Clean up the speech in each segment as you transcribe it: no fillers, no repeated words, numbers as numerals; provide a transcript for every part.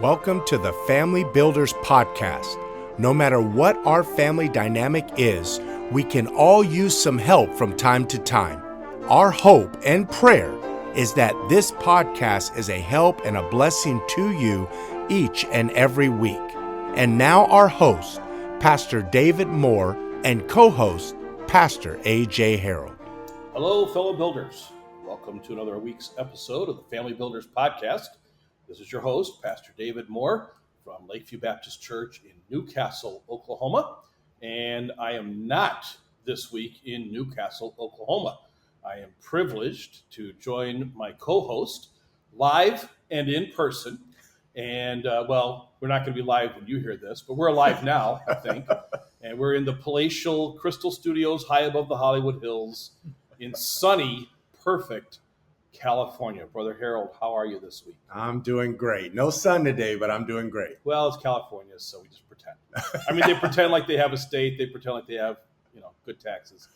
Welcome to the Family Builders Podcast. No matter what our family dynamic is, we can all use some help from time to time. Our hope and prayer is that this podcast is a help and a blessing to you each and every week. And now our host, Pastor David Moore, and co-host, Pastor A.J. Harold. Hello, fellow builders. Welcome to another week's episode of the Family Builders Podcast. This is your host, Pastor David Moore from Lakeview Baptist Church in Newcastle, Oklahoma. And I am not this week in Newcastle, Oklahoma. I am privileged to join my co-host live and in person. And, we're not going to be live when you hear this, but we're live now, I think. And we're in the palatial Crystal Studios high above the Hollywood Hills in sunny, perfect California. Brother Harold, how are you this week? I'm doing great. No sun today, but I'm doing great. Well, it's California, so we just pretend. I mean, they pretend like they have a state. They pretend like they have, good taxes.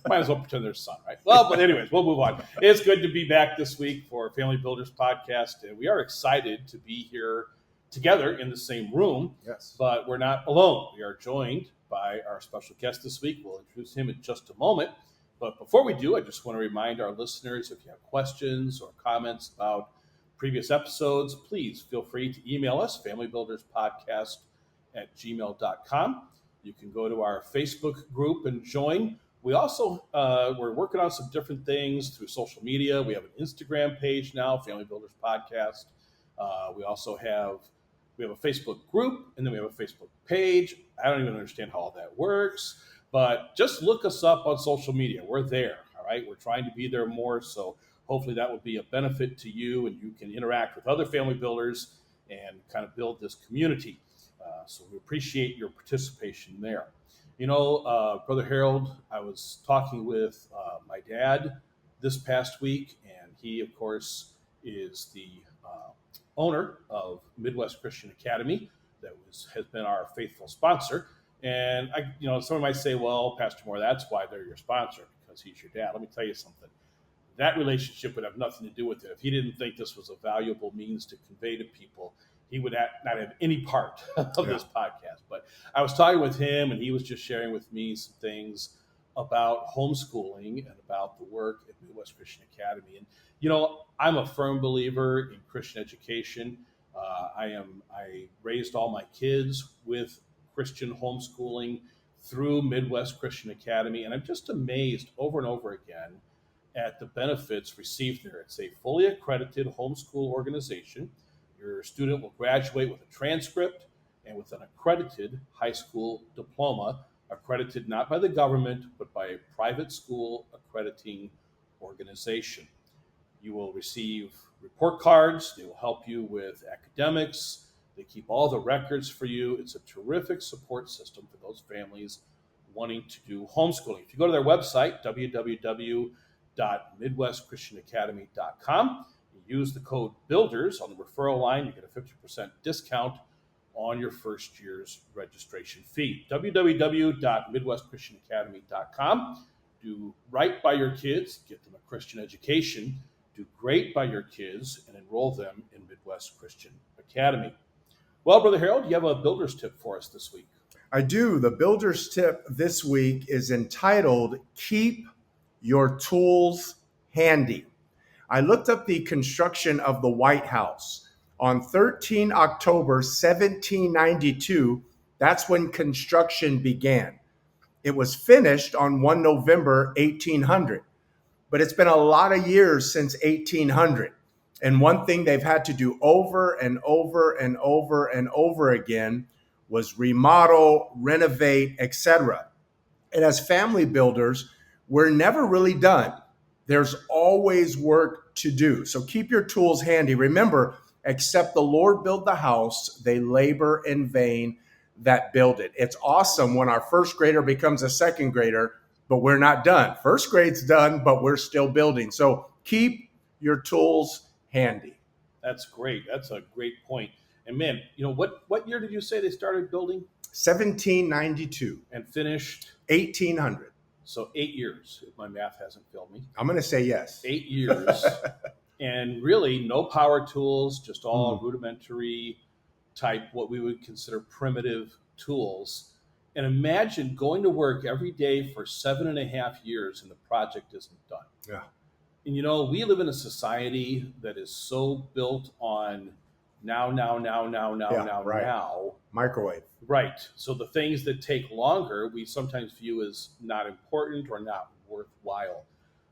Might as well pretend there's sun, right? Well, but anyways, we'll move on. It's good to be back this week for Family Builders Podcast, and we are excited to be here together in the same room. Yes. But we're not alone. We are joined by our special guest this week. We'll introduce him in just a moment. But before we do, I just want to remind our listeners, if you have questions or comments about previous episodes, please feel free to email us, familybuilderspodcast@gmail.com. You can go to our Facebook group and join. We also, we're working on some different things through social media. We have an Instagram page now, Family Builders Podcast. We also have a Facebook group, and then we have a Facebook page. I don't even understand how all that works. But just look us up on social media. We're there, all right? We're trying to be there more, so hopefully that will be a benefit to you, and you can interact with other family builders and kind of build this community. So we appreciate your participation there. Brother Harold, I was talking with my dad this past week, and he, of course, is the owner of Midwest Christian Academy that has been our faithful sponsor. And someone might say, well, Pastor Moore, that's why they're your sponsor, because he's your dad. Let me tell you something. That relationship would have nothing to do with it. If he didn't think this was a valuable means to convey to people, he would not have any part of this podcast. But I was talking with him, and he was just sharing with me some things about homeschooling and about the work at Midwest Christian Academy. And, I'm a firm believer in Christian education. I raised all my kids with Christian homeschooling through Midwest Christian Academy, and I'm just amazed over and over again at the benefits received there. It's a fully accredited homeschool organization. Your student will graduate with a transcript and with an accredited high school diploma, accredited not by the government, but by a private school accrediting organization. You will receive report cards. They will help you with academics. They keep all the records for you. It's a terrific support system for those families wanting to do homeschooling. If you go to their website, www.midwestchristianacademy.com, you use the code BUILDERS on the referral line, you get a 50% discount on your first year's registration fee. www.midwestchristianacademy.com. Do right by your kids, get them a Christian education, do great by your kids, and enroll them in Midwest Christian Academy. Well, Brother Harold, you have a builder's tip for us this week. I do. The builder's tip this week is entitled, Keep Your Tools Handy. I looked up the construction of the White House. On 13 October 1792, that's when construction began. It was finished on 1 November 1800. But it's been a lot of years since 1800. And one thing they've had to do over and over and over and over again was remodel, renovate, etc. And as family builders, we're never really done. There's always work to do. So keep your tools handy. Remember, except the Lord build the house, they labor in vain that build it. It's awesome when our first grader becomes a second grader, but we're not done. First grade's done, but we're still building. So keep your tools handy. That's great. That's a great point. And man, what year did you say they started building? 1792. And finished? 1800. So 8 years, if my math hasn't failed me. I'm going to say yes. 8 years. And really no power tools, just all rudimentary type, what we would consider primitive tools. And imagine going to work every day for 7.5 years and the project isn't done. Yeah. And we live in a society that is so built on now, Right. now. Microwave. Right. So the things that take longer, we sometimes view as not important or not worthwhile.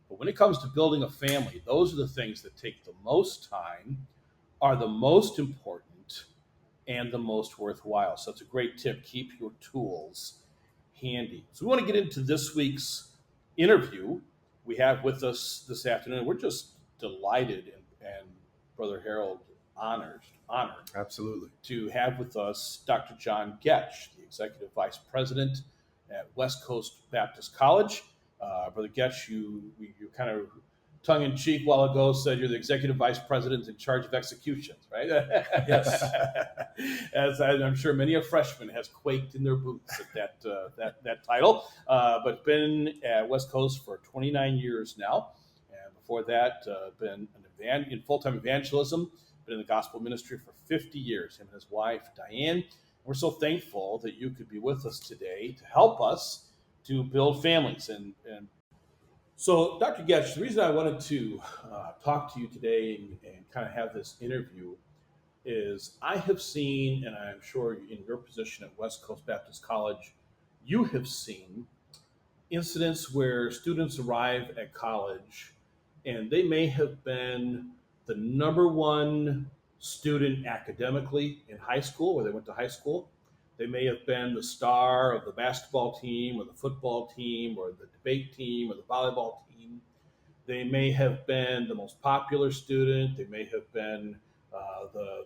But when it comes to building a family, those are the things that take the most time, are the most important, and the most worthwhile. So it's a great tip. Keep your tools handy. So we want to get into this week's interview. We have with us this afternoon. We're just delighted and Brother Harold honored Absolutely. to have with us Dr. John Goetsch, the Executive Vice President at West Coast Baptist College. Brother Goetsch, you kind of tongue-in-cheek while ago said you're the Executive Vice President in charge of executions, right? Yes. As I'm sure many a freshman has quaked in their boots at that title, but been at West Coast for 29 years now. And before that, been in full-time evangelism, been in the gospel ministry for 50 years, him and his wife, Diane. We're so thankful that you could be with us today to help us to build families. And so, Dr. Goetsch, the reason I wanted to talk to you today and kind of have this interview is I have seen, and I'm sure in your position at West Coast Baptist College, you have seen incidents where students arrive at college and they may have been the number one student academically in high school, where they went to high school. They may have been the star of the basketball team or the football team or the debate team or the volleyball team. They may have been the most popular student. They may have been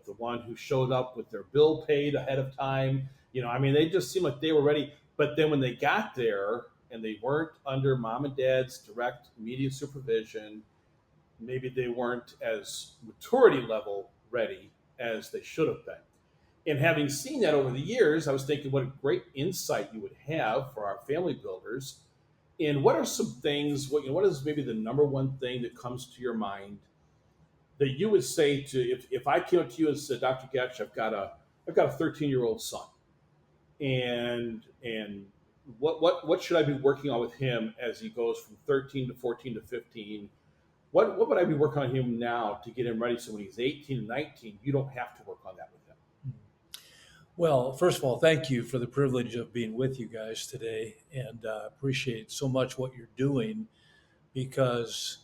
the one who showed up with their bill paid ahead of time. They just seemed like they were ready. But then when they got there and they weren't under mom and dad's direct immediate supervision, maybe they weren't as maturity level ready as they should have been. And having seen that over the years, I was thinking what a great insight you would have for our family builders. And what are some things, what is maybe the number one thing that comes to your mind that you would say to, if I came up to you and said, Dr. Goetsch, I've got a 13-year-old son, and what should I be working on with him as he goes from 13 to 14 to 15? What would I be working on him now to get him ready so when he's 18 and 19, you don't have to work on that with him? Well, first of all, thank you for the privilege of being with you guys today, and appreciate so much what you're doing, because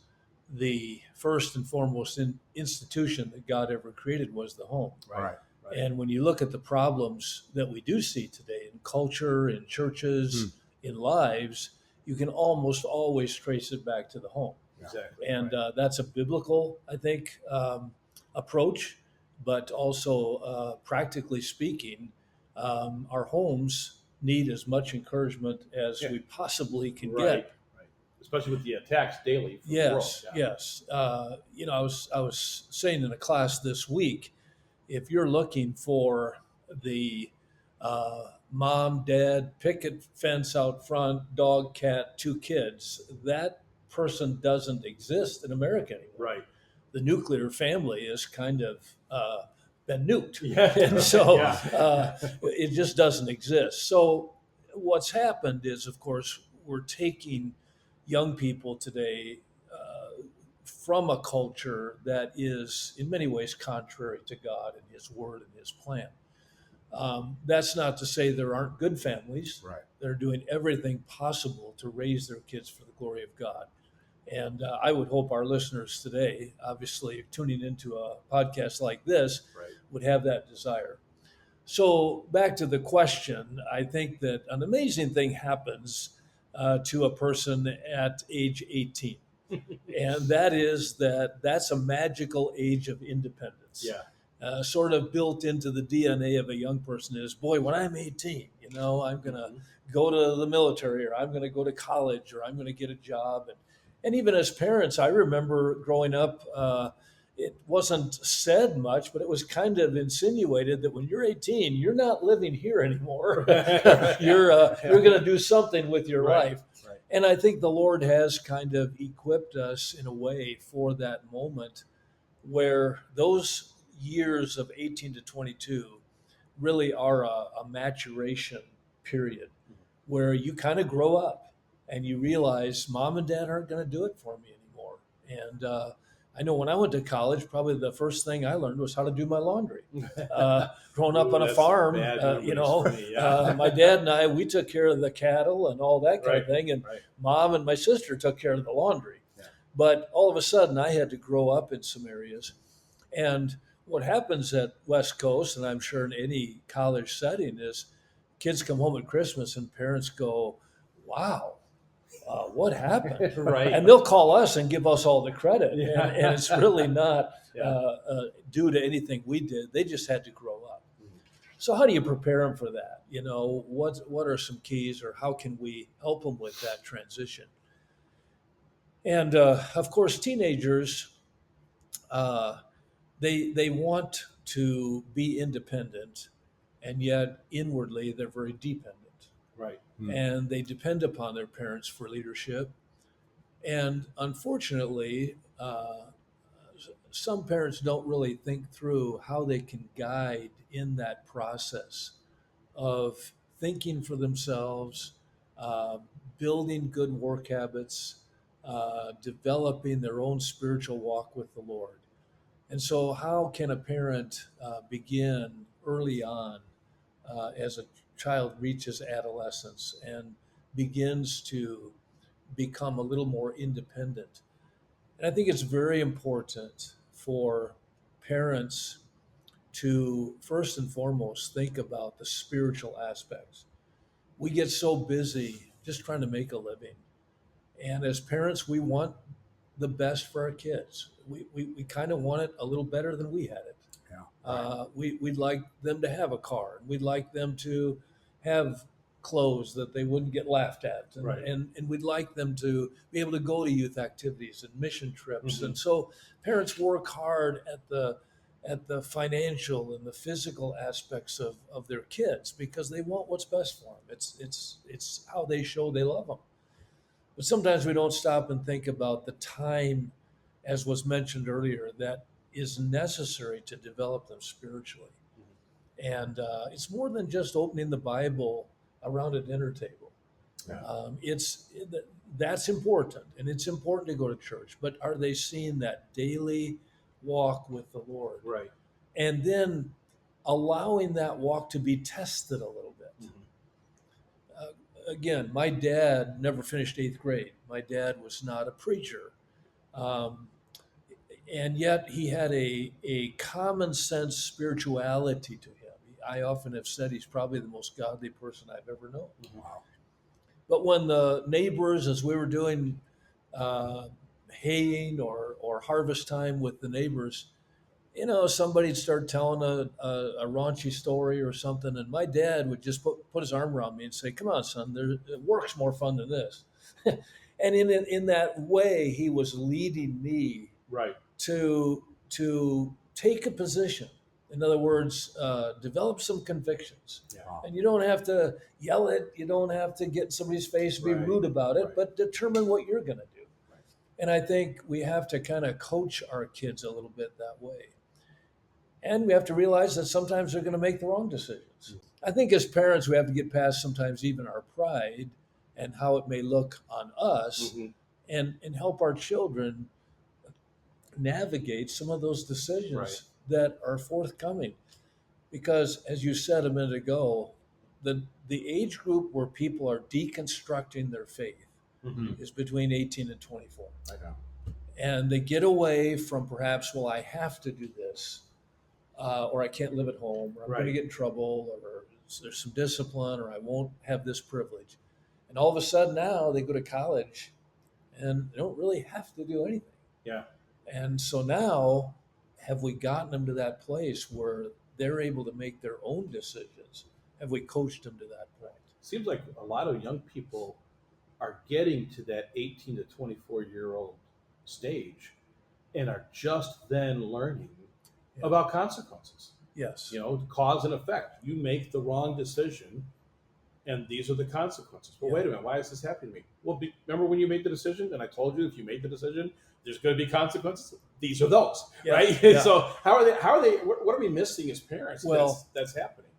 the first and foremost institution that God ever created was the home. Right. And when you look at the problems that we do see today in culture, in churches, in lives, you can almost always trace it back to the home. Exactly. And that's a biblical, I think, approach, but also practically speaking, our homes need as much encouragement as we possibly can get. Right. Especially with the attacks daily from the world. Yes. I was saying in a class this week, if you're looking for the mom, dad, picket fence out front, dog, cat, 2 kids, that person doesn't exist in America anymore. Right. The nuclear family is kind of been nuked. Yeah. And so it just doesn't exist. So what's happened is, of course, we're taking young people today from a culture that is in many ways contrary to God and his word and his plan. That's not to say there aren't good families. Right. They're doing everything possible to raise their kids for the glory of God. And I would hope our listeners today, obviously tuning into a podcast like this, would have that desire. So back to the question, I think that an amazing thing happens to a person at age 18. And that is that's a magical age of independence. Yeah. Sort of built into the DNA of a young person is, boy, when I'm 18, I'm going to go to the military, or I'm going to go to college, or I'm going to get a job. And even as parents, I remember growing up, it wasn't said much, but it was kind of insinuated that when you're 18, you're not living here anymore. You're going to do something with your life. Right. And I think the Lord has kind of equipped us in a way for that moment where those years of 18 to 22 really are a maturation period where you kind of grow up and you realize mom and dad aren't going to do it for me anymore. And I know when I went to college, probably the first thing I learned was how to do my laundry. Growing up on a that's farm, bad you memories know, for me, yeah. my dad and I, we took care of the cattle and all that kind of thing. And Right. mom and my sister took care of the laundry. Yeah. But all of a sudden, I had to grow up in some areas. And what happens at West Coast, and I'm sure in any college setting, is kids come home at Christmas and parents go, wow, what happened? Right. And they'll call us and give us all the credit. Yeah. And it's really not Yeah. due to anything we did. They just had to grow up. So how do you prepare them for that? You know, what are some keys, or how can we help them with that transition? And of course, teenagers, they want to be independent, and yet inwardly they're very dependent. Right. And they depend upon their parents for leadership. And unfortunately, some parents don't really think through how they can guide in that process of thinking for themselves, uh, building good work habits, developing their own spiritual walk with the Lord. And so, how can a parent begin early on as a child reaches adolescence and begins to become a little more independent? And I think it's very important for parents to first and foremost think about the spiritual aspects. We get so busy just trying to make a living. And as parents, we want the best for our kids. We kind of want it a little better than we had it. Yeah. We'd like them to have a car. We'd like them to have clothes that they wouldn't get laughed at. And, Right. and we'd like them to be able to go to youth activities and mission trips. Mm-hmm. And so parents work hard at the financial and the physical aspects of their kids because they want what's best for them. It's how they show they love them. But sometimes we don't stop and think about the time, as was mentioned earlier, that is necessary to develop them spiritually. And it's more than just opening the Bible around a dinner table. Yeah. That's important, and it's important to go to church. But are they seeing that daily walk with the Lord? Right. And then allowing that walk to be tested a little bit. Again, my dad never finished 8th grade. My dad was not a preacher. And yet he had a common sense spirituality to him. I often have said he's probably the most godly person I've ever known. Wow. But when the neighbors, as we were doing haying or harvest time with the neighbors, you know, somebody'd start telling a raunchy story or something, and my dad would just put his arm around me and say, "Come on, son, work's more fun than this." And in that way, he was leading me Right. to take a position. In other words, develop some convictions. Yeah. And you don't have to yell it. You don't have to get in somebody's face and be Right. rude about it, Right. but determine what you're going to do. Right. And I think we have to kind of coach our kids a little bit that way. And we have to realize that sometimes they're going to make the wrong decisions. I think as parents, we have to get past sometimes even our pride and how it may look on us and help our children navigate some of those decisions Right. that are forthcoming. Because as you said a minute ago, the age group where people are deconstructing their faith is between 18 and 24. I know. And they get away from perhaps, well, I have to do this, or I can't live at home, or I'm going to Right. get in trouble, or there's some discipline, or I won't have this privilege. And all of a sudden now they go to college and they don't really have to do anything. Yeah. And so now, have we gotten them to that place where they're able to make their own decisions? Have we coached them to that point? Seems like a lot of young people are getting to that 18 to 24-year-old stage and are just then learning about consequences. Yes. You know, cause and effect. You make the wrong decision, and these are the consequences. Well, wait a minute. Why is this happening to me? Well, remember when you made the decision, and I told you if you made the decision, there's going to be consequences. These are those, right? Yeah. So how are they? What are we missing as parents? Well, that's happening.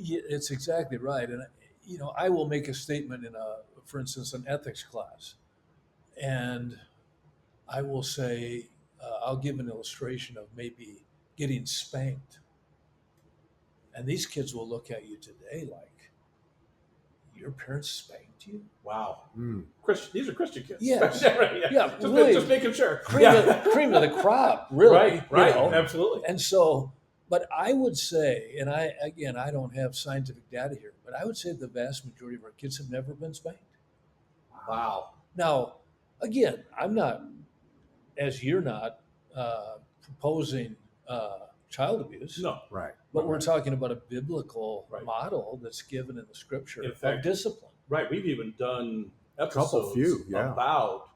It's exactly right. And, I will make a statement for instance, an ethics class. And I will say, I'll give an illustration of maybe getting spanked. And these kids will look at you today like, your parents spanked you? Wow. Mm. These are Christian kids. Yes. Right, Yeah, just, really. just making sure. Cream of the crop, really. Right, absolutely. And so, but I would say, and I don't have scientific data here, but I would say the vast majority of our kids have never been spanked. Wow. Now, again, I'm not, as you're not, proposing child abuse. No. Right. But we're talking about a biblical Right. model that's given in the scripture In fact, of discipline. Right. We've even done Couple episodes few, yeah. about,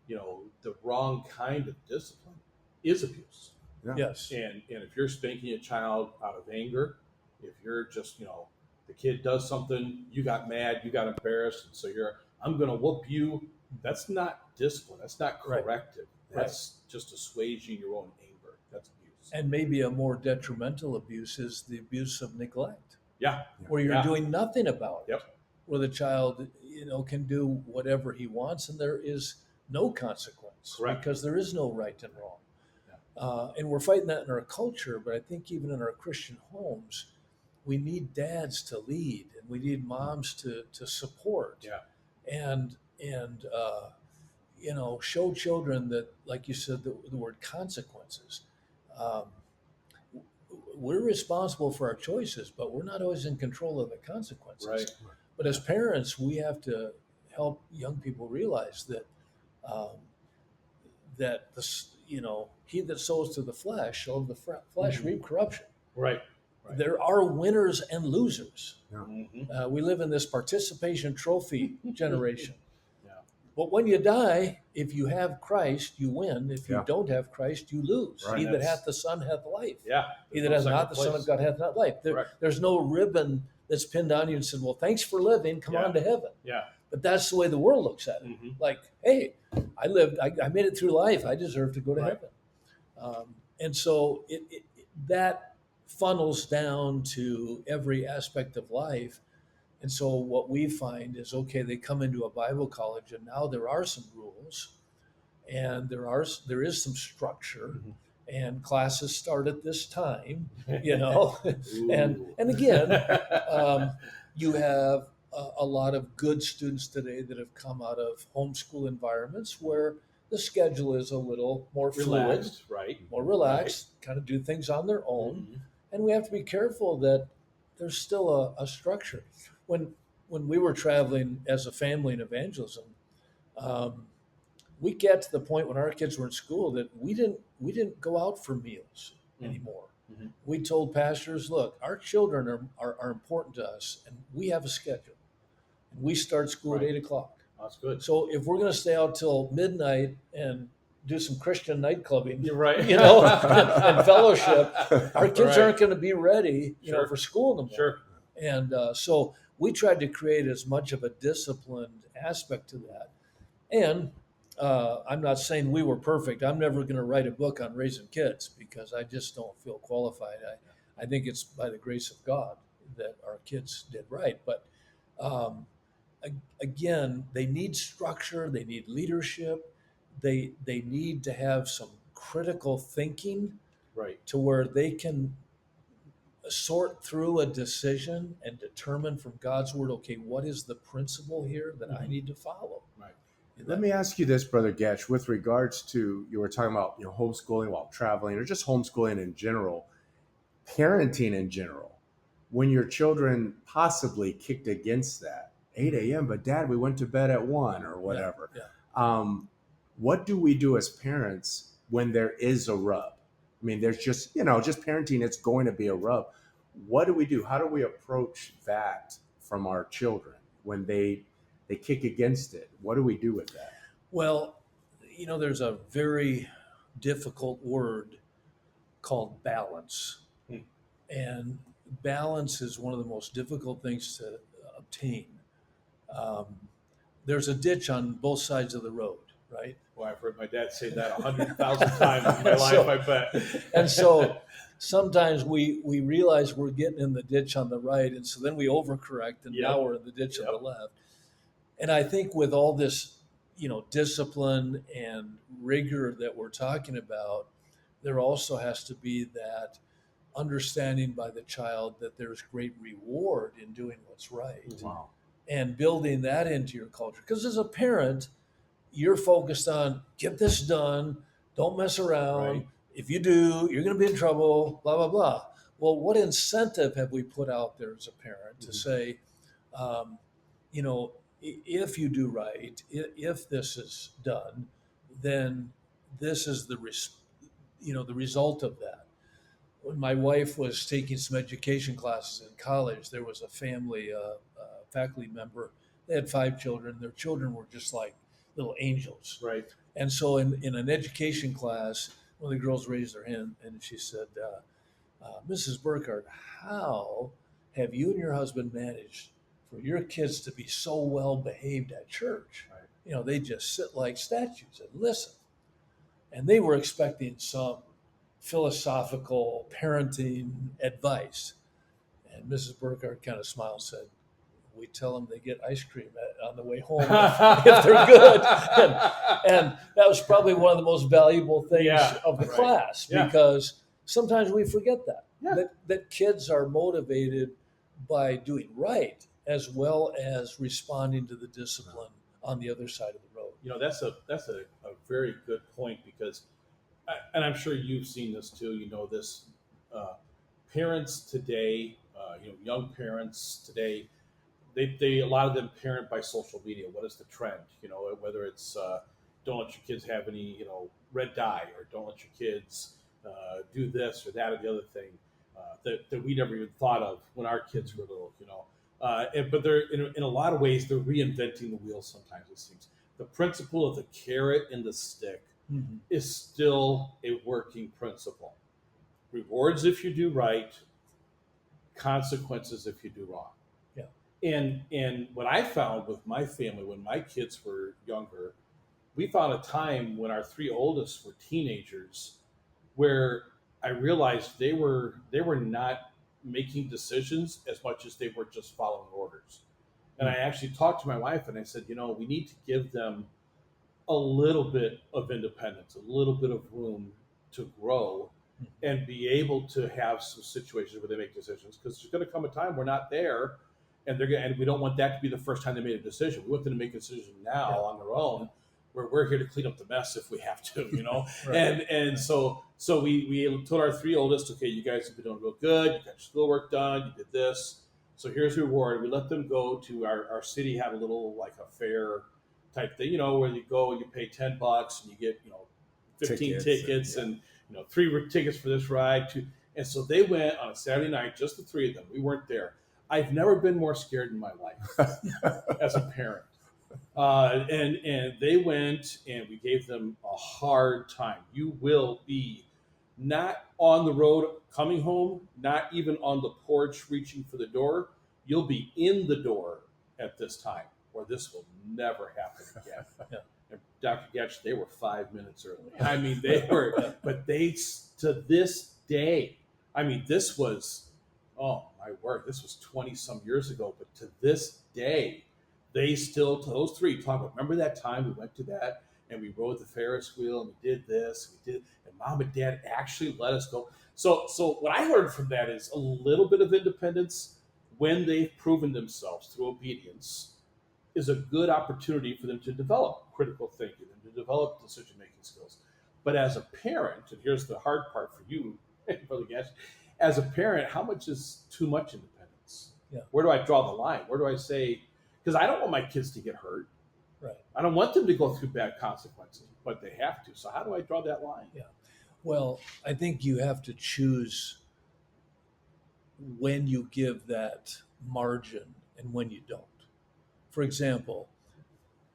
the wrong kind of discipline is abuse. Yeah. Yes. And if you're spanking a child out of anger, if you're just, the kid does something, you got mad, you got embarrassed, and so I'm going to whoop you. That's not discipline. That's not Right. corrective. That's just assuaging your own anger. That's abuse. And maybe a more detrimental abuse is the abuse of neglect, Yeah. where you're Yeah. doing nothing about it. Yep. Where the child, can do whatever he wants, and there is no consequence. Correct. Because there is no right and wrong. Yeah. And we're fighting that in our culture, but I think even in our Christian homes, we need dads to lead, and we need moms to support. Yeah. And show children that, like you said, the word consequences. We're responsible for our choices, but we're not always in control of the consequences. Right. But as parents, we have to help young people realize that he that sows to the flesh shall of the flesh reap corruption. Right. There are winners and losers. Yeah. Mm-hmm. We live in this participation trophy generation. Yeah. But when you die, if you have Christ, you win. If you Yeah. don't have Christ, you lose. Right. He that hath the Son hath life. Yeah. He that hath not the Son of God hath not life. There's no ribbon that's pinned on you and said, well, thanks for living. Come on to heaven. Yeah. But that's the way the world looks at it. Mm-hmm. Like, hey, I made it through life. I deserve to go to heaven. And so that funnels down to every aspect of life. And so what we find is, okay, they come into a Bible college, and now there are some rules, and there is some structure, and classes start at this time, and again, you have a lot of good students today that have come out of homeschool environments where the schedule is a little more Relaxed, fluid, right? more relaxed, kind of do things on their own. Mm-hmm. And we have to be careful that there's still a structure. When we were traveling as a family in evangelism, we get to the point when our kids were in school that we didn't go out for meals anymore. Mm-hmm. We told pastors, look, our children are important to us, and we have a schedule. And we start school at 8:00. That's good. So if we're going to stay out till midnight and do some Christian night clubbing, You're right. and fellowship, our kids aren't going to be ready, for school in the morning. Sure. And so we tried to create as much of a disciplined aspect to that. And I'm not saying we were perfect. I'm never going to write a book on raising kids because I just don't feel qualified. I think it's by the grace of God that our kids did right. But again, they need structure. They need leadership. They need to have some critical thinking, right, to where they can sort through a decision and determine from God's word, okay, what is the principle here that I need to follow? Right. Let me ask you this, Brother Goetsch, with regards to, you were talking about homeschooling while traveling, or just homeschooling in general, parenting in general. When your children possibly kicked against that, 8 a.m., but Dad, we went to bed at 1 or whatever. Yeah. What do we do as parents when there is a rub? I mean, there's just parenting, it's going to be a rub. What do we do? How do we approach that from our children when they kick against it? What do we do with that? Well, there's a very difficult word called balance. And balance is one of the most difficult things to obtain. There's a ditch on both sides of the road, right? Well, I've heard my dad say that 100,000 times in my life, I bet. And so sometimes we realize we're getting in the ditch on the right, and so then we overcorrect, and now we're in the ditch on the left. And I think with all this, discipline and rigor that we're talking about, there also has to be that understanding by the child that there's great reward in doing what's right. Wow. And building that into your culture. Because as a parent, you're focused on get this done, don't mess around. Right. If you do, you're going to be in trouble, blah, blah, blah. Well, what incentive have we put out there as a parent to say, if you do right, if this is done, then this is the result of that. When my wife was taking some education classes in college, there was a family, faculty member. They had 5 children. Their children were just like little angels. Right. And so in an education class, one of the girls raised her hand and she said, Mrs. Burkhardt, how have you and your husband managed for your kids to be so well behaved at church? Right. They just sit like statues and listen. And they were expecting some philosophical parenting advice. And Mrs. Burkhardt kind of smiled and said, we tell them they get ice cream on the way home if they're good. And that was probably one of the most valuable things of the class, because sometimes we forget that kids are motivated by doing right as well as responding to the discipline on the other side of the road. That's a very good point, because and I'm sure you've seen this too. This parents today, young parents today, they a lot of them parent by social media. What is the trend? Whether it's don't let your kids have any red dye, or don't let your kids do this or that or the other thing that we never even thought of when our kids were little. But they're in a lot of ways they're reinventing the wheel. Sometimes it seems the principle of the carrot and the stick is still a working principle. Rewards if you do right, consequences if you do wrong. And what I found with my family when my kids were younger, we found a time when our 3 oldest were teenagers where I realized they were not making decisions as much as they were just following orders. And I actually talked to my wife and I said, we need to give them a little bit of independence, a little bit of room to grow and be able to have some situations where they make decisions, because there's going to come a time we're not there, and we don't want that to be the first time they made a decision. We want them to make a decision now on their own, where we're here to clean up the mess if we have to, And so we told our 3 oldest, okay, you guys have been doing real good. You got your schoolwork done. You did this. So here's the reward. We let them go to our city, had a little like a fair type thing, where you go and you pay $10 and you get 15 tickets and 3 tickets for this ride. And so they went on a Saturday night, just the 3 of them. We weren't there. I've never been more scared in my life as a parent. And they went and we gave them a hard time. You will be not on the road coming home, not even on the porch reaching for the door. You'll be in the door at this time, or this will never happen again. And Dr. Goetsch, they were 5 minutes early. I mean, they were, but to this day, this was, oh my word, this was 20 some years ago, but to this day, they still, to those 3, talk about, remember that time we went to that and we rode the Ferris wheel and we did this, and Mom and Dad actually let us go. So what I learned from that is a little bit of independence when they've proven themselves through obedience is a good opportunity for them to develop critical thinking and to develop decision-making skills. But as a parent, and here's the hard part for you, Brother Goetsch, as a parent, how much is too much independence? Where do I draw the line? Where do I say, because I don't want my kids to get hurt. Right. I don't want them to go through bad consequences, but they have to. So how do I draw that line? Yeah. Well, I think you have to choose when you give that margin and when you don't. For example,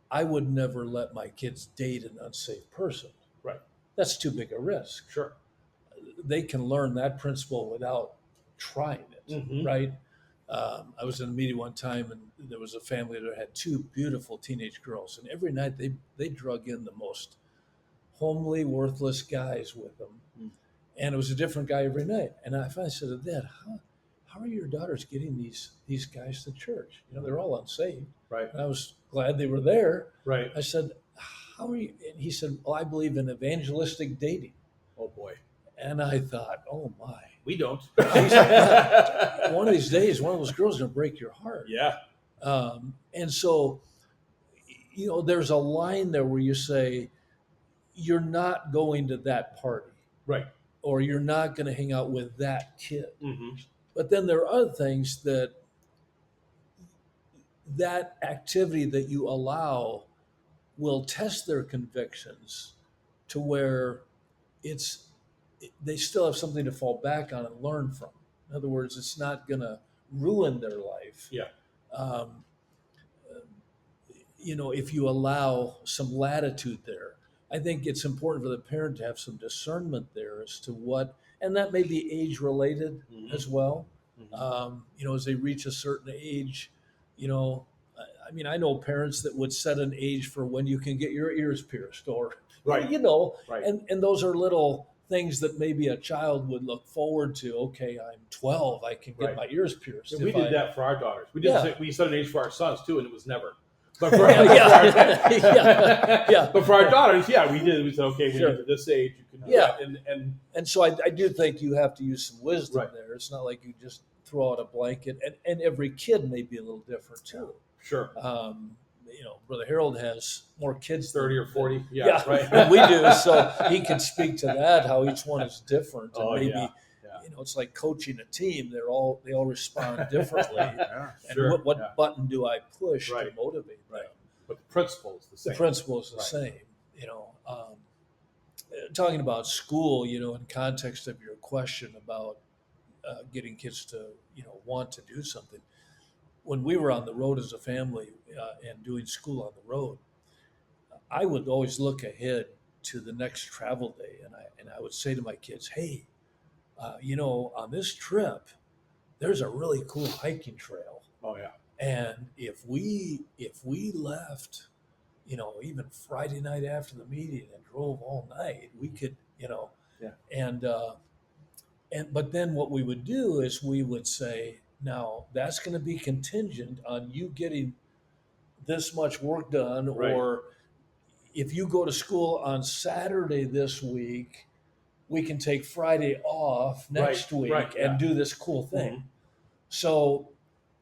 I would never let my kids date an unsafe person. Right. That's too big a risk. Sure. They can learn that principle without trying it, right? I was in a meeting one time, and there was a family that had 2 beautiful teenage girls, and every night they drug in the most homely, worthless guys with them. And it was a different guy every night. And I finally said to Dad, how are your daughters getting these guys to church? They're all unsaved. Right. And I was glad they were there. Right. I said, how are you? And he said, well, I believe in evangelistic dating. Oh boy. And I thought, oh my. We don't. One of these days, one of those girls is going to break your heart. Yeah. And so, there's a line there where you say, you're not going to that party. Right. Or you're not going to hang out with that kid. Mm-hmm. But then there are other things that activity that you allow will test their convictions to where they still have something to fall back on and learn from. In other words, it's not going to ruin their life. Yeah. If you allow some latitude there, I think it's important for the parent to have some discernment there as to what, and that may be age related as well. Mm-hmm. As they reach a certain age, I know parents that would set an age for when you can get your ears pierced, or right. Right. And those are little things that maybe a child would look forward to. Okay, I'm 12, I can get my ears pierced. We did that for our daughters. We set an age for our sons too, and it was never. But for, but for our daughters, we did. We said, okay, when you get to this age, you can do that. And so I do think you have to use some wisdom there. It's not like you just throw out a blanket, and every kid may be a little different too. Sure. Brother Harold has more kids 30 or 40. Right. Than we do, so he can speak to that, how each one is different. And maybe it's like coaching a team. They all respond differently. And what button do I push to motivate them? But the principle is the same. The principle is the same. Talking about school, in context of your question about getting kids to want to do something. When we were on the road as a family and doing school on the road, I would always look ahead to the next travel day, and I would say to my kids, "Hey, on this trip, there's a really cool hiking trail. Oh yeah. And if we left, even Friday night after the meeting and drove all night, we could, but then what we would do is we would say, now that's going to be contingent on you getting this much work done, or if you go to school on Saturday this week, we can take Friday off next week and do this cool thing." Mm-hmm. So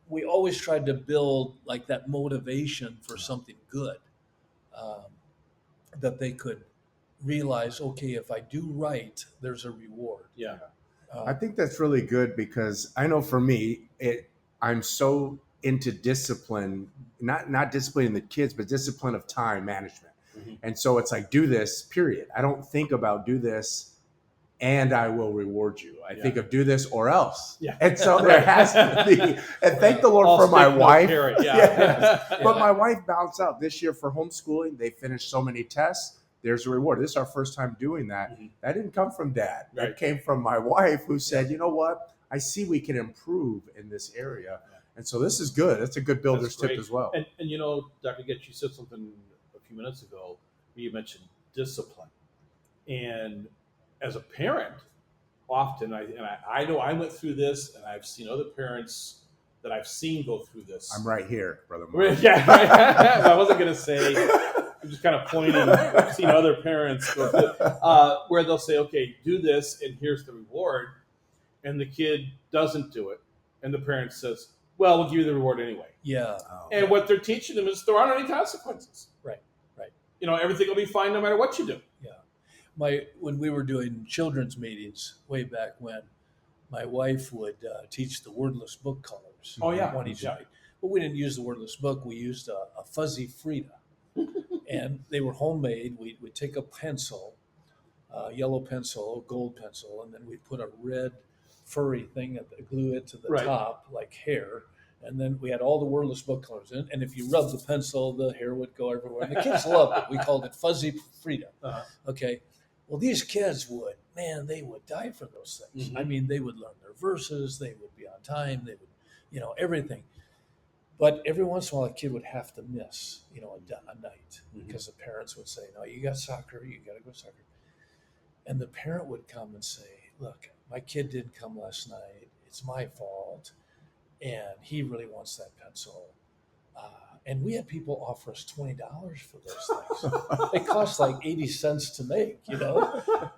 we always tried to build like that motivation for something good, that they could realize, okay, if I do right, there's a reward. Yeah. I think that's really good, because I know for me, I'm so into discipline, not disciplining the kids, but discipline of time management. Mm-hmm. And so it's like, do this, period. I don't think about do this and I will reward you. I think of do this or else. Yeah. And so there has to be, and thank the Lord for my wife. But my wife balanced out this year for homeschooling. They finished so many tests. There's a reward. This is our first time doing that. Mm-hmm. That didn't come from Dad. Right. That came from my wife, who said, you know what? I see we can improve in this area. Yeah. And so this is good. That's a good builder's tip as well. And Dr. Goetsch, you said something a few minutes ago. You mentioned discipline. And as a parent, often, I know I went through this, and I've seen other parents that I've seen go through this. I'm right here, Brother Mark. Yeah, right. I wasn't going to say, I'm just kind of pointing. I've seen other parents go through, where they'll say, okay, do this, and here's the reward. And the kid doesn't do it. And the parent says, well, we'll give you the reward anyway. Yeah. And what they're teaching them is there aren't any consequences. Right. Everything will be fine no matter what you do. Yeah. When we were doing children's meetings way back when, my wife would teach the wordless book colors. Oh, yeah. One each night. But we didn't use the wordless book. We used a fuzzy Frida. And they were homemade. We'd take a pencil, yellow pencil, gold pencil, and then we'd put a red furry thing, glue it to the top like hair. And then we had all the wordless book colors in. And if you rubbed the pencil, the hair would go everywhere. And the kids loved it. We called it Fuzzy Frida. Uh-huh. Okay. Well, these kids they would die for those things. Mm-hmm. I mean, they would learn their verses. They would be on time. They would, everything. But every once in a while, a kid would have to miss, a night, because the parents would say, no, you got soccer. You got to go soccer. And the parent would come and say, look, my kid didn't come last night. It's my fault. And he really wants that pencil. And we had people offer us $20 for those things. They cost like 80 cents to make,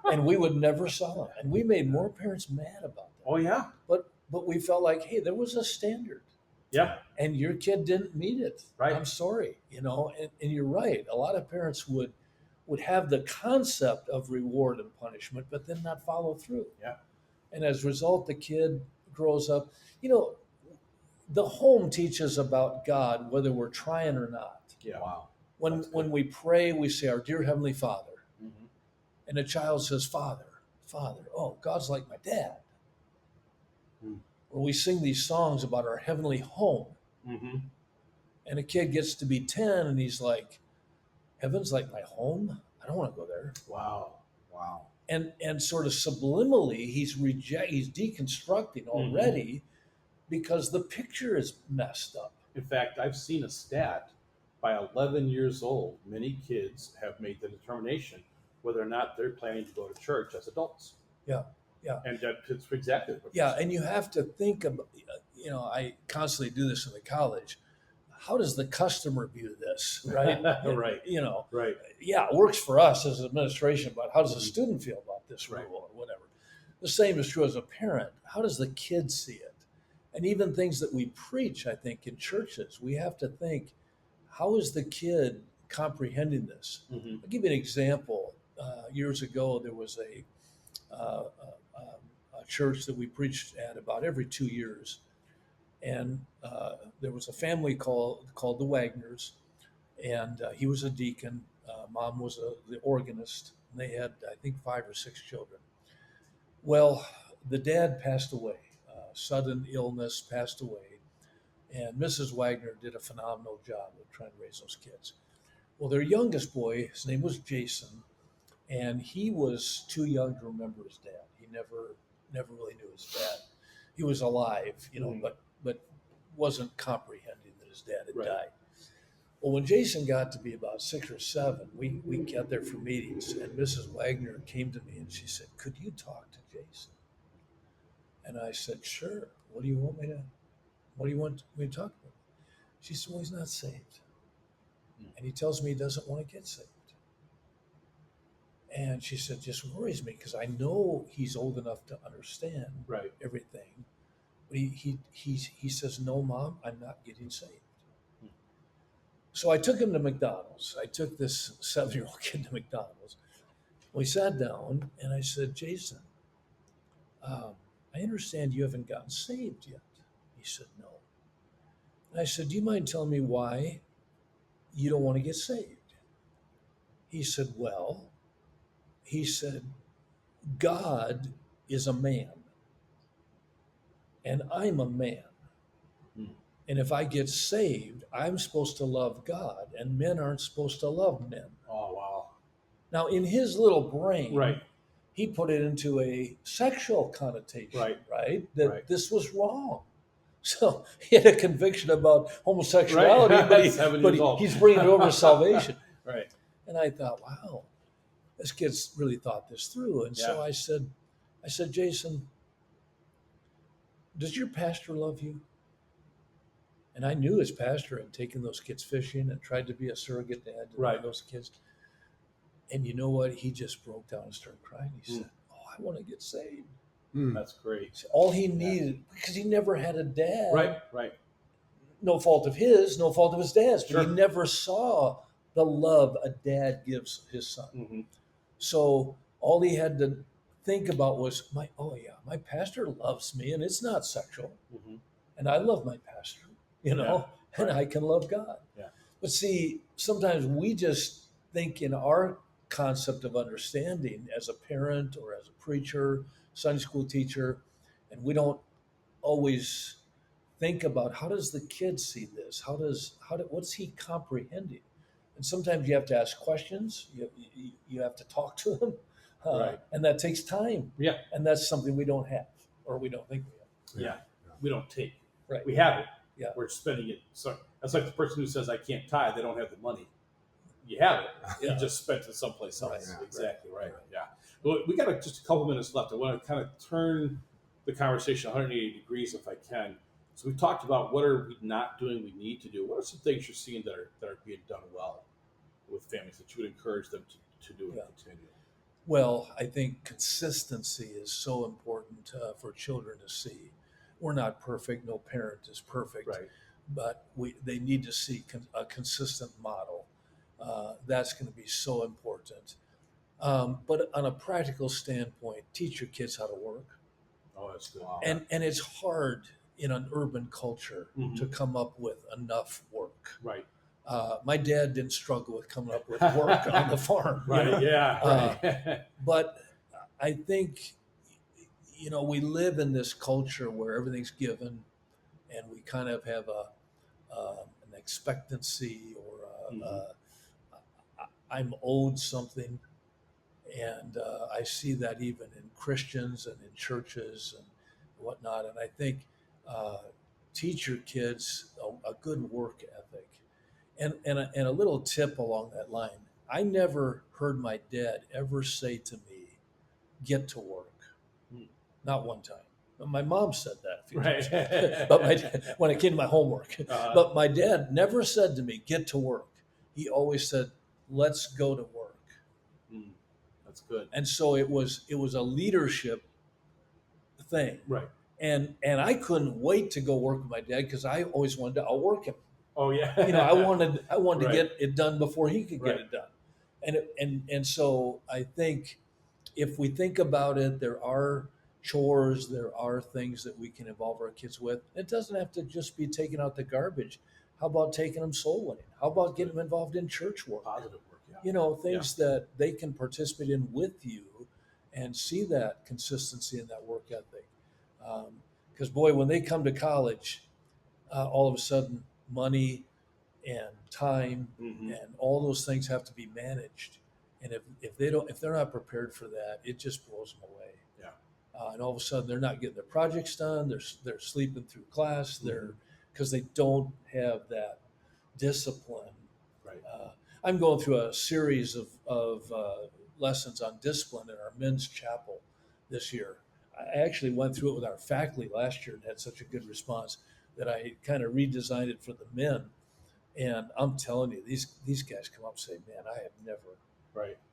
and we would never sell them. And we made more parents mad about that. Oh yeah. But we felt like, hey, there was a standard. Yeah. And your kid didn't meet it. Right. I'm sorry, and you're right. A lot of parents would have the concept of reward and punishment, but then not follow through. Yeah. And as a result, the kid grows up, the home teaches about God, whether we're trying or not. Yeah. Wow. When we pray, we say, "Our dear Heavenly Father," Mm-hmm. and a child says, "Father, Father." Oh, God's like my dad. Mm. Or we sing these songs about our heavenly home, Mm-hmm. and a kid gets to be 10, and he's like, "Heaven's like my home. I don't want to go there." Wow. And sort of subliminally, he's deconstructing already. Because the picture is messed up. In fact, I've seen a stat by 11 years old, many kids have made the determination whether or not they're planning to go to church as adults. Yeah. And that's exactly what Yeah, and you have to think about, I constantly do this in the college. How does the customer view this, right? Right. Right. Yeah, it works for us as administration, but how does the student feel about this rule or whatever? The same is true as a parent. How does the kid see it? And even things that we preach, I think, in churches, we have to think, how is the kid comprehending this? Mm-hmm. I'll give you an example. Years ago, there was a church that we preached at about every 2 years. And there was a family called the Wagners, and he was a deacon. Mom was the organist. And they had, I think, 5 or 6 children. Well, the dad passed away. Sudden illness, passed away, and Mrs. Wagner did a phenomenal job of trying to raise those kids. Well, their youngest boy, his name was Jason, and he was too young to remember his dad. He never really knew his dad. He was alive, but wasn't comprehending that his dad had died. Well, when Jason got to be about 6 or 7, we got there for meetings, and Mrs. Wagner came to me and she said, "Could you talk to Jason?" And I said, "Sure. What do you want me to talk about?" She said, "Well, he's not saved. And he tells me he doesn't want to get saved." And she said, "Just worries me because I know he's old enough to understand everything." But he says, "No, Mom, I'm not getting saved." So I took him to McDonald's. I took this 7-year-old kid to McDonald's. We sat down and I said, "Jason, I understand you haven't gotten saved yet." He said, "No." And I said, "Do you mind telling me why you don't want to get saved?" He said, "Well," he said, "God is a man, and I'm a man. And if I get saved, I'm supposed to love God, and men aren't supposed to love men." Oh, wow. Now, in his little brain, he put it into a sexual connotation, that this was wrong. So he had a conviction about homosexuality, but he's bringing it over to salvation. And I thought, wow, this kid's really thought this through. And so I said, "Jason, does your pastor love you?" And I knew his pastor had taken those kids fishing and tried to be a surrogate dad to those kids. And you know what? He just broke down and started crying. He said, "Oh, I want to get saved." That's great. All he needed, because he never had a dad. Right. No fault of his, no fault of his dad's, but he never saw the love a dad gives his son. Mm-hmm. So all he had to think about was, my pastor loves me, and it's not sexual. Mm-hmm. And I love my pastor, and I can love God. Yeah. But see, sometimes we just think in our concept of understanding as a parent or as a preacher, Sunday school teacher, and we don't always think about, how does the kid see this? What's he comprehending? And sometimes you have to ask questions. You have to talk to him, and that takes time. Yeah, and that's something we don't have, or we don't think we have. Yeah, we don't take. Right. We have it. Yeah, we're spending it. So that's like the person who says, "I can't tithe." They don't have the money. You have it. You just spent it someplace else. Right. Exactly right. Yeah. Well, we got just a couple minutes left. I want to kind of turn the conversation 180 degrees if I can. So we talked about what are we not doing we need to do. What are some things you're seeing that are being done well with families that you would encourage them to do and continue? Well, I think consistency is so important for children to see. We're not perfect. No parent is perfect. Right. But they need to see a consistent model. That's going to be so important. But on a practical standpoint, teach your kids how to work. Oh, that's good. Wow. And it's hard in an urban culture to come up with enough work. Right. My dad didn't struggle with coming up with work on the farm. Right. You know? Yeah. Right. But I think, we live in this culture where everything's given, and we kind of have an expectancy or I'm owed something. And I see that even in Christians and in churches and whatnot. And I think teach your kids a good work ethic. And a little tip along that line. I never heard my dad ever say to me, "Get to work." Not one time. My mom said that a few times. But when it came to my homework. But my dad never said to me, "Get to work." He always said, "Let's go to work." That's good. And so it was a leadership thing. Right. And I couldn't wait to go work with my dad because I always wanted to outwork him. Oh yeah. I wanted Right. to get it done before he could Right. get it done. And so I think if we think about it, there are chores, there are things that we can involve our kids with. It doesn't have to just be taking out the garbage. How about taking them soul winning? How about getting them involved in church work? Positive work, yeah. Things that they can participate in with you and see that consistency in that work ethic. Because boy, when they come to college, all of a sudden money and time and all those things have to be managed. And if they're not prepared for that, it just blows them away. Yeah. And all of a sudden they're not getting their projects done. They're sleeping through class. Because they don't have that discipline. Right. I'm going through a series of lessons on discipline in our men's chapel this year. I actually went through it with our faculty last year and had such a good response that I kind of redesigned it for the men. And I'm telling you, these guys come up and say, "Man, I have never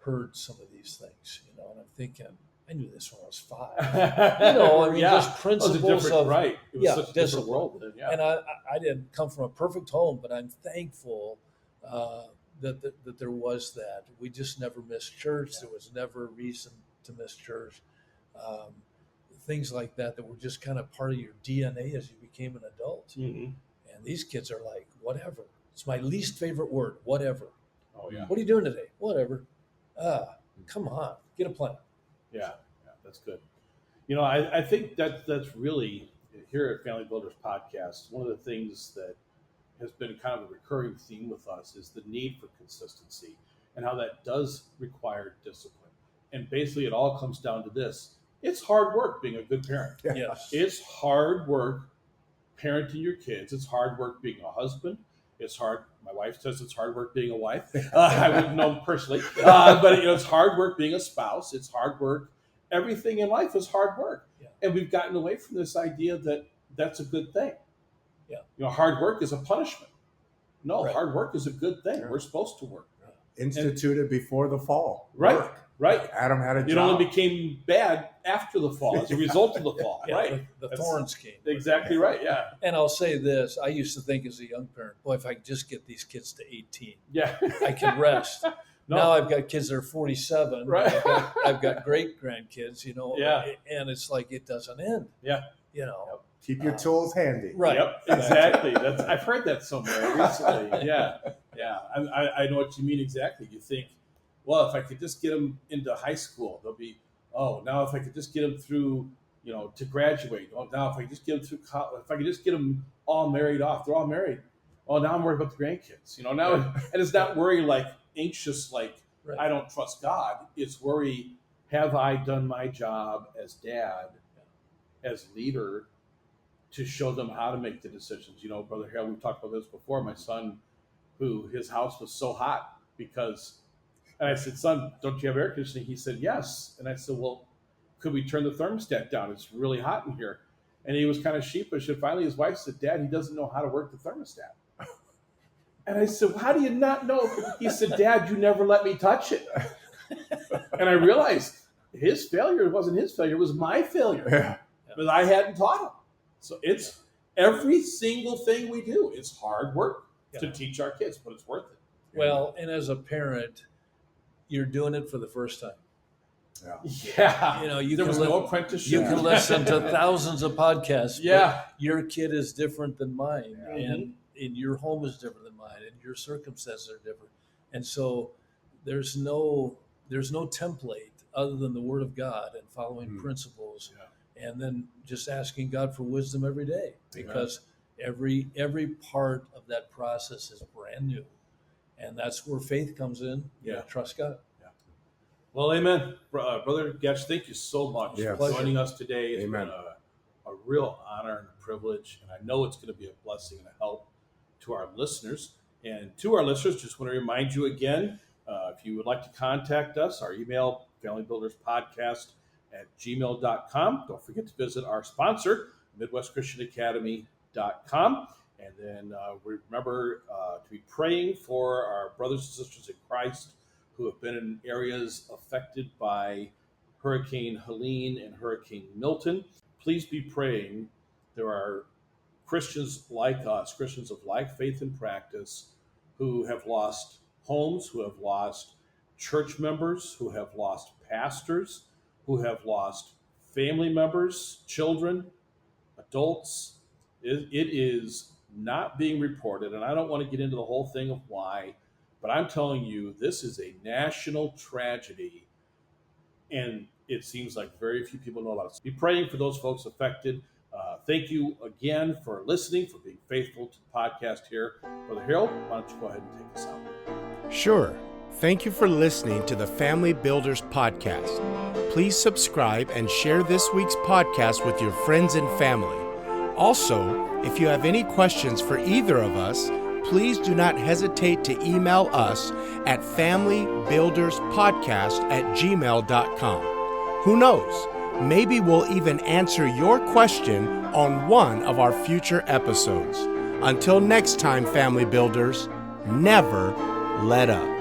heard some of these things," and I'm thinking, I knew this when I was 5. Just principles of right. It was such a different discipline. world then, yeah. And I didn't come from a perfect home, but I'm thankful that there was that. We just never missed church. There was never a reason to miss church. Things like that were just kind of part of your DNA as you became an adult. And these kids are like, whatever. It's my least favorite word, whatever. Oh yeah. What are you doing today? Whatever. Come on, get a plan. Yeah, that's good. I think that's really, here at Family Builders Podcast, one of the things that has been kind of a recurring theme with us is the need for consistency and how that does require discipline. And basically it all comes down to this. It's hard work being a good parent. Yes. It's hard work parenting your kids. It's hard work being a husband. It's hard. My wife says it's hard work being a wife. I wouldn't know personally, but it's hard work being a spouse. It's hard work. Everything in life is hard work, and we've gotten away from this idea that that's a good thing. Hard work is a punishment. No, hard work is a good thing. We're supposed to work. Instituted before the fall. Right. Work. Right. Adam had a job. It only became bad after the fall as a result of the fall. Right. The thorns came. Exactly right. Yeah. And I'll say this: I used to think as a young parent, boy, if I could just get these kids to 18, I can rest. Now I've got kids that are 47. Right. I've got great grandkids. Yeah. And it's like it doesn't end. Yeah. Keep your tools handy. Right. Yep. Exactly. I've heard that somewhere recently. Yeah. Yeah. I know what you mean exactly. You think, well, if I could just get them into high school, they'll be, now if I could just get them through, to graduate. Oh, now if I could just get them through college, if I could just get them all married off, they're all married. Oh, now I'm worried about the grandkids, now, and it's not worry like anxious, like I don't trust God. It's worry, have I done my job as dad, as leader, to show them how to make the decisions? Brother Harold, we've talked about this before. My son, his house was so hot because And I said, son, don't you have air conditioning? He said, yes. And I said, well, could we turn the thermostat down? It's really hot in here. And he was kind of sheepish. And finally his wife said, Dad, he doesn't know how to work the thermostat. And I said, well, how do you not know? He said, Dad, you never let me touch it. And I realized his failure wasn't his failure, it was my failure. Yeah. Because I hadn't taught him. So it's every single thing we do. It's hard work to teach our kids, but it's worth it. Well, and as a parent, you're doing it for the first time. Yeah. You know, you there can was no apprenticeship. You can listen to thousands of podcasts. Yeah. But your kid is different than mine, Yeah. and your home is different than mine, and your circumstances are different. And so there's no template other than the Word of God and following principles, and then just asking God for wisdom every day, because every part of that process is brand new, and that's where faith comes in. Yeah. Trust God. Well, amen. Brother Goetsch, thank you so much for joining us today. It's been a real honor and a privilege, and I know it's going to be a blessing and a help to our listeners. And to our listeners, just want to remind you again, if you would like to contact us, our email, familybuilderspodcast@gmail.com. Don't forget to visit our sponsor, MidwestChristianAcademy.com. And then remember to be praying for our brothers and sisters in Christ who have been in areas affected by Hurricane Helene and Hurricane Milton. Please be praying. There are Christians like us, Christians of like faith and practice, who have lost homes, who have lost church members, who have lost pastors, who have lost family members, children, adults. It is not being reported, and I don't want to get into the whole thing of why, but I'm telling you, this is a national tragedy, and it seems like very few people know about it. So be praying for those folks affected. Thank you again for listening, for being faithful to the podcast here. Brother Harold, why don't you go ahead and take us out? Sure. Thank you for listening to the Family Builders Podcast. Please subscribe and share this week's podcast with your friends and family. Also, if you have any questions for either of us, please do not hesitate to email us at familybuilderspodcast@gmail.com. Who knows? Maybe we'll even answer your question on one of our future episodes. Until next time, Family Builders, never let up.